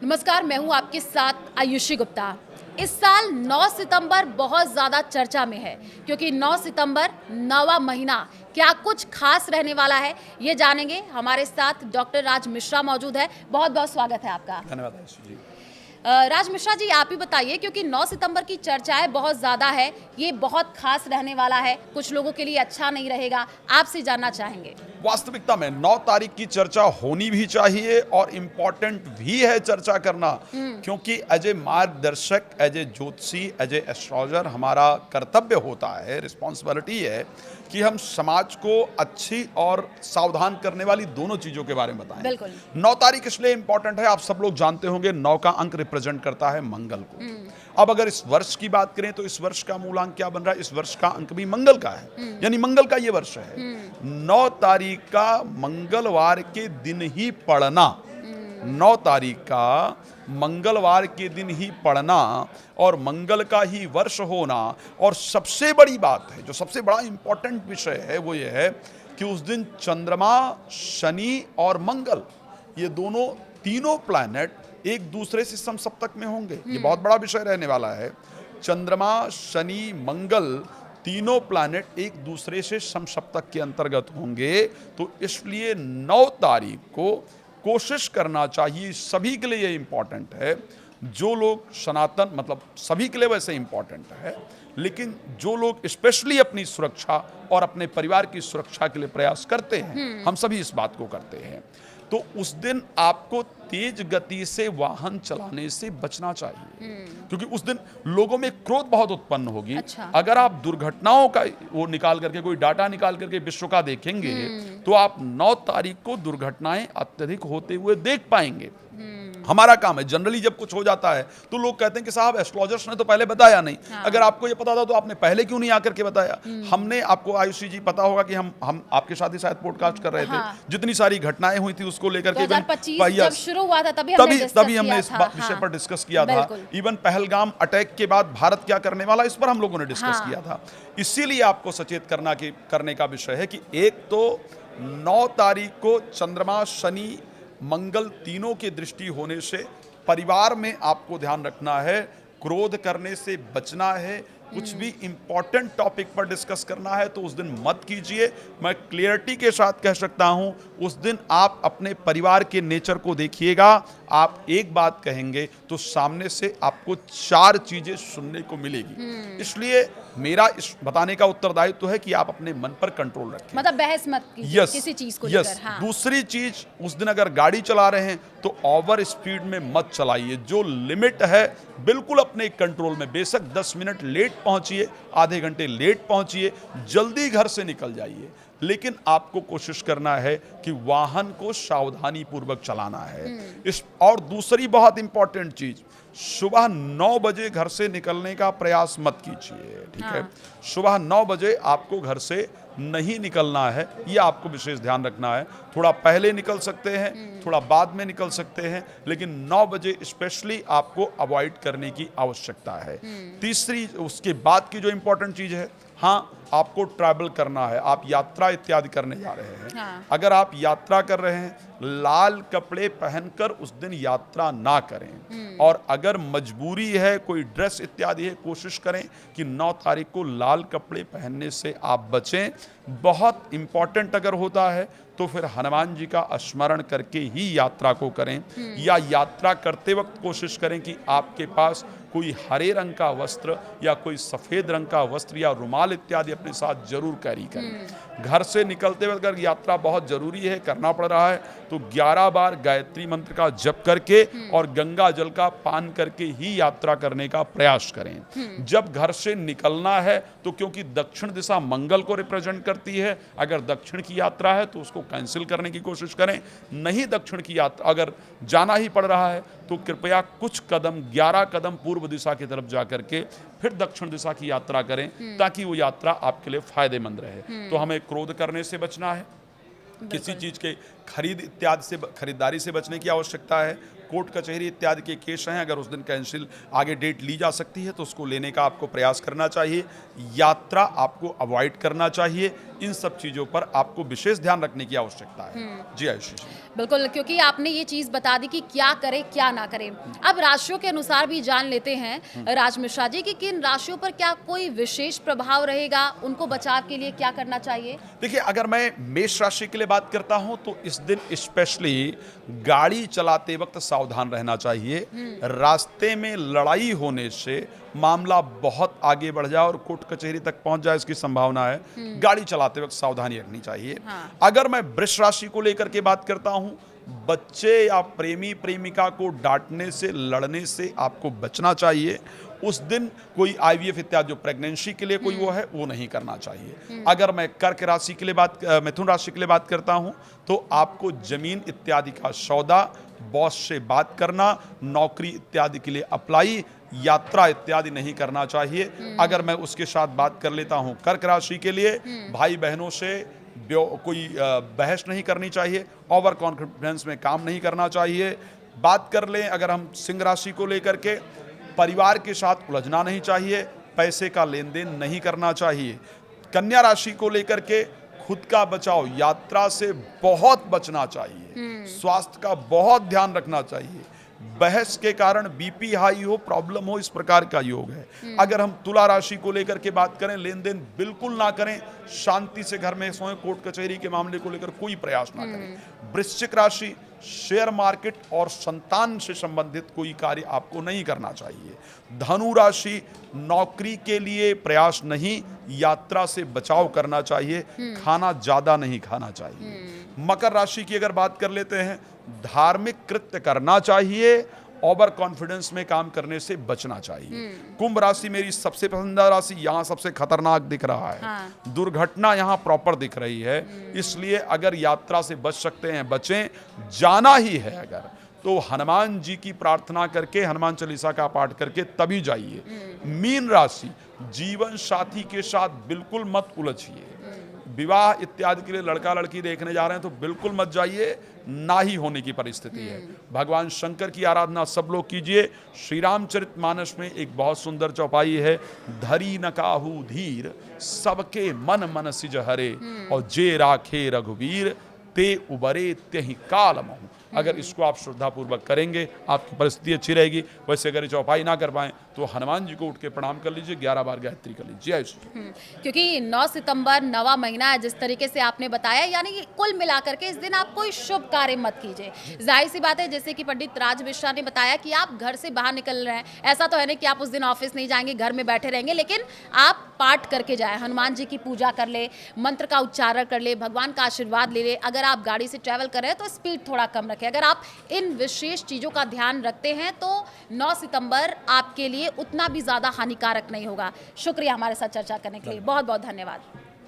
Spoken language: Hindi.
नमस्कार, मैं हूं आपके साथ आयुषी गुप्ता। इस साल 9 सितंबर बहुत ज़्यादा चर्चा में है क्योंकि 9 सितंबर नवा महीना क्या कुछ खास रहने वाला है, ये जानेंगे। हमारे साथ डॉक्टर राज मिश्रा मौजूद है। बहुत बहुत स्वागत है आपका। धन्यवाद आयुषी जी। राज मिश्रा जी, आप ही बताइए, क्योंकि 9 सितंबर की चर्चाएं बहुत ज़्यादा है, ये बहुत खास रहने वाला है, कुछ लोगों के लिए अच्छा नहीं रहेगा, आपसे जानना चाहेंगे। वास्तविकता में 9 तारीख की चर्चा होनी भी चाहिए और इम्पोर्टेंट भी है चर्चा करना, क्योंकि एज ए मार्गदर्शक, एज ए ज्योतिषी, एज ए एस्ट्रोलॉजर हमारा कर्तव्य होता है, रिस्पॉन्सिबिलिटी है कि हम समाज को अच्छी और सावधान करने वाली दोनों चीज़ों के बारे में बताएं। बिल्कुल। 9 तारीख इसलिए इम्पोर्टेंट है, आप सब लोग जानते होंगे 9 का अंक रिप्रेजेंट करता है मंगल को। अब अगर इस वर्ष की बात करें तो इस वर्ष का मूलांक क्या बन रहा है? इस वर्ष का अंक भी मंगल का है, यानी मंगल का ये वर्ष है। 9 तारीख का मंगलवार के दिन ही पढ़ना, 9 तारीख का मंगलवार के दिन ही पढ़ना और मंगल का ही वर्ष होना, और सबसे बड़ी बात है, जो सबसे बड़ा इंपॉर्टेंट विषय है वो ये है कि उस दिन चंद्रमा, शनि और मंगल, ये दोनों तीनों प्लैनेट एक दूसरे से समसप्तक में होंगे। ये बहुत बड़ा विषय रहने वाला है। चंद्रमा, शनि, मंगल तीनों प्लैनेट एक दूसरे से समसप्तक के अंतर्गत होंगे। तो इसलिए 9 तारीख को कोशिश करना चाहिए, सभी के लिए ये इम्पॉर्टेंट है, जो लोग सनातन, मतलब सभी के लिए वैसे इम्पॉर्टेंट है, लेकिन जो लोग स्पेशली अपनी सुरक्षा और अपने परिवार की सुरक्षा के लिए प्रयास करते हैं, हम सभी इस बात को करते हैं, तो उस दिन आपको तेज गति से वाहन चलाने से बचना चाहिए, क्योंकि उस दिन लोगों में क्रोध बहुत उत्पन्न होगी। अच्छा। अगर आप दुर्घटनाओं का वो निकाल करके, कोई डाटा निकाल करके विश्व का देखेंगे, तो आप 9 तारीख को दुर्घटनाएं अत्यधिक होते हुए देख पाएंगे। हमारा काम है, जनरली जब कुछ हो जाता है तो लोग कहते हैं कि साहब एस्ट्रोलॉजर्स ने तो पहले बताया नहीं। हाँ। अगर आपको ये पता था तो आपने पहले क्यों नहीं आकर के बताया? हमने आपको, आयुषी जी पता होगा कि हम आपके साथ ही शायद पॉडकास्ट कर रहे थे। हाँ। जितनी सारी घटनाएं हुई थी उसको लेकर के, 2025 जब शुरू हुआ था तभी हमने इस विषय पर डिस्कस किया था। बिल्कुल। इवन पहलगाम अटैक के बाद भारत क्या करने वाला, इस पर हम लोगों ने डिस्कस हाँ। किया था। इसीलिए आपको सचेत करने का विषय है कि एक तो 9 तारीख को चंद्रमा, शनि, मंगल तीनों की दृष्टि होने से परिवार में आपको ध्यान रखना है, क्रोध करने से बचना है। कुछ भी इंपॉर्टेंट टॉपिक पर डिस्कस करना है तो उस दिन मत कीजिए। मैं क्लियरिटी के साथ कह सकता हूं, उस दिन आप अपने परिवार के नेचर को देखिएगा। आप एक बात कहेंगे तो सामने से आपको 4 चीजें सुनने को मिलेगी। इसलिए मेरा इस बताने का उत्तरदायित्व है कि आप अपने मन पर कंट्रोल रखें, मतलब बहस मत कीजिए यस, किसी चीज को यस। लेकर। हाँ। दूसरी चीज, उस दिन अगर गाड़ी चला रहे हैं तो ओवर स्पीड में मत चलाइए। जो लिमिट है बिल्कुल अपने कंट्रोल में। बेशक 10 मिनट लेट पहुंचिए, आधे घंटे लेट पहुंचिए, जल्दी घर से निकल जाइए, लेकिन आपको कोशिश करना है कि वाहन को सावधानी पूर्वक चलाना है। और दूसरी बहुत इंपॉर्टेंट चीज, सुबह 9 बजे घर से निकलने का प्रयास मत कीजिए, ठीक है? हाँ। सुबह 9 बजे आपको घर से नहीं निकलना है, ये आपको विशेष ध्यान रखना है। थोड़ा पहले निकल सकते हैं, थोड़ा बाद में निकल सकते हैं, लेकिन 9 बजे स्पेशली आपको अवॉइड करने की आवश्यकता है। तीसरी, उसके बाद की जो इंपॉर्टेंट चीज है, हाँ, आपको ट्रैवल करना है, आप यात्रा इत्यादि करने जा रहे हैं। हाँ। अगर आप यात्रा कर रहे हैं, लाल कपड़े पहनकर उस दिन यात्रा ना करें, और अगर मजबूरी है, कोई ड्रेस इत्यादि है, कोशिश करें कि 9 तारीख को लाल कपड़े पहनने से आप बचें। बहुत इंपॉर्टेंट अगर होता है तो फिर हनुमान जी का स्मरण करके ही यात्रा को करें, या यात्रा करते वक्त कोशिश करें कि आपके पास कोई हरे रंग का वस्त्र या कोई सफ़ेद रंग का वस्त्र या रुमाल इत्यादि अपने साथ जरूर कैरी करें। घर से निकलते वक्त अगर यात्रा बहुत जरूरी है, करना पड़ रहा है, तो 11 बार गायत्री मंत्र का जप करके और गंगा जल का पान करके ही यात्रा करने का प्रयास करें। जब घर से निकलना है तो, क्योंकि दक्षिण दिशा मंगल को रिप्रेजेंट करती है, अगर दक्षिण की यात्रा है तो उसको कैंसिल करने की कोशिश करें। नहीं दक्षिण की यात्रा अगर जाना ही पड़ रहा है तो कृपया कुछ कदम, 11 कदम पूर्व दिशा की तरफ जा करके फिर दक्षिण दिशा की यात्रा करें, ताकि वो यात्रा आपके लिए फायदेमंद रहे। तो हमें क्रोध करने से बचना है, किसी चीज के खरीदारी से बचने की आवश्यकता है। कोर्ट कचहरी इत्यादि के केस हैं, अगर उस दिन कैंसिल आगे डेट ली जा सकती है तो उसको लेने का आपको प्रयास करना चाहिए। यात्रा आपको अवॉइड करना चाहिए। इन सब चीजों पर आपको विशेष ध्यान रखने की आवश्यकता है। जी आयुषी जी। बिल्कुल, क्योंकि आपने ये चीज़ बता दी कि क्या करें क्या ना करें। अब राशियों के अनुसार भी जान लेते हैं राज मिश्रा जी कि किन राशियों पर क्या कोई विशेष प्रभाव रहेगा, उनको बचाव के लिए क्या करना चाहिए? देखिए, अगर मैं मेष राशि के लिए बात करता हूं तो इस दिन स्पेशली गाड़ी चलाते वक्त सावधान रहना चाहिए। रास्ते में लड़ाई होने से मामला बहुत आगे बढ़ जाए और कोर्ट कचहरी तक पहुंच जाए, इसकी संभावना है। गाड़ी चलाते वक्त सावधानी रखनी चाहिए। हाँ। अगर मैं वृष राशि को लेकर के बात करता हूं, बच्चे या प्रेमी प्रेमिका को डांटने से, लड़ने से आपको बचना चाहिए। उस दिन कोई आईवीएफ इत्यादि जो प्रेगनेंसी के लिए कोई वो है, वो नहीं करना चाहिए। अगर मैं कर्क राशि के लिए मिथुन राशि के लिए बात करता हूं तो आपको जमीन इत्यादि का सौदा, बॉस से बात करना, नौकरी इत्यादि के लिए अप्लाई, यात्रा इत्यादि नहीं करना चाहिए। अगर मैं उसके साथ बात कर लेता हूं कर्क राशि के लिए, भाई बहनों से कोई बहस नहीं करनी चाहिए, ओवर कॉन्फिडेंस में काम नहीं करना चाहिए। बात कर लें अगर हम सिंह राशि को लेकर के, परिवार के साथ उलझना नहीं चाहिए, पैसे का लेन देन नहीं करना चाहिए। कन्या राशि को लेकर के खुद का बचाव, यात्रा से बहुत बचना चाहिए, स्वास्थ्य का बहुत ध्यान रखना चाहिए। बहस के कारण बीपी हाई हो, प्रॉब्लम हो, इस प्रकार का योग है। अगर हम तुला राशि को लेकर के बात करें, लेन देन बिल्कुल ना करें, शांति से घर में सोएं, कोर्ट कचहरी के मामले को लेकर कोई प्रयास ना करें। वृश्चिक राशि, शेयर मार्केट और संतान से संबंधित कोई कार्य आपको नहीं करना चाहिए। धनु राशि, नौकरी के लिए प्रयास नहीं, यात्रा से बचाव करना चाहिए, खाना ज्यादा नहीं खाना चाहिए। मकर राशि की अगर बात कर लेते हैं, धार्मिक कृत्य करना चाहिए, ओवर कॉन्फिडेंस में काम करने से बचना चाहिए। कुंभ राशि मेरी सबसे पसंदीदा राशि, यहाँ सबसे खतरनाक दिख रहा है। हाँ। दुर्घटना यहाँ प्रॉपर दिख रही है, इसलिए अगर यात्रा से बच सकते हैं बचें। जाना ही है अगर तो हनुमान जी की प्रार्थना करके, हनुमान चालीसा का पाठ करके तभी जाइए। मीन राशि, जीवन साथी के साथ बिल्कुल मत उलझिए। विवाह इत्यादि के लिए लड़का लड़की देखने जा रहे हैं तो बिल्कुल मत जाइए, ना ही होने की परिस्थिति है। भगवान शंकर की आराधना सब लोग कीजिए। श्री रामचरितमानस में एक बहुत सुंदर चौपाई है, धरी न काहू धीर, सबके मन मन सिज हरे, और जे राखे रघुवीर, ते उबरे त्यहि काल महु। अगर इसको आप श्रद्धापूर्वक करेंगे, आपकी परिस्थिति अच्छी रहेगी। वैसे अगर ये चौपाई ना कर पाएं तो हनुमान जी को उठ के प्रणाम कर लीजिए, 11 बार गायत्री कर लीजिए। क्योंकि 9 सितंबर नवा महीना है, जिस तरीके से आपने बताया, यानी कि कुल मिलाकर के इस दिन आप कोई शुभ कार्य मत कीजिए। जाहिर सी बात है, जैसे कि पंडित राज मिश्रा ने बताया कि आप घर से बाहर निकल रहे हैं, ऐसा तो है नहीं कि आप उस दिन ऑफिस नहीं जाएंगे, घर में बैठे रहेंगे, लेकिन आप पाठ करके जाए, हनुमान जी की पूजा कर ले, मंत्र का उच्चारण कर ले, भगवान का आशीर्वाद ले ले। अगर आप गाड़ी से ट्रैवल कर रहे हैं तो स्पीड थोड़ा कम रखें। अगर आप इन विशेष चीज़ों का ध्यान रखते हैं तो 9 सितंबर आपके लिए उतना भी ज़्यादा हानिकारक नहीं होगा। शुक्रिया हमारे साथ चर्चा करने के लिए, बहुत बहुत धन्यवाद।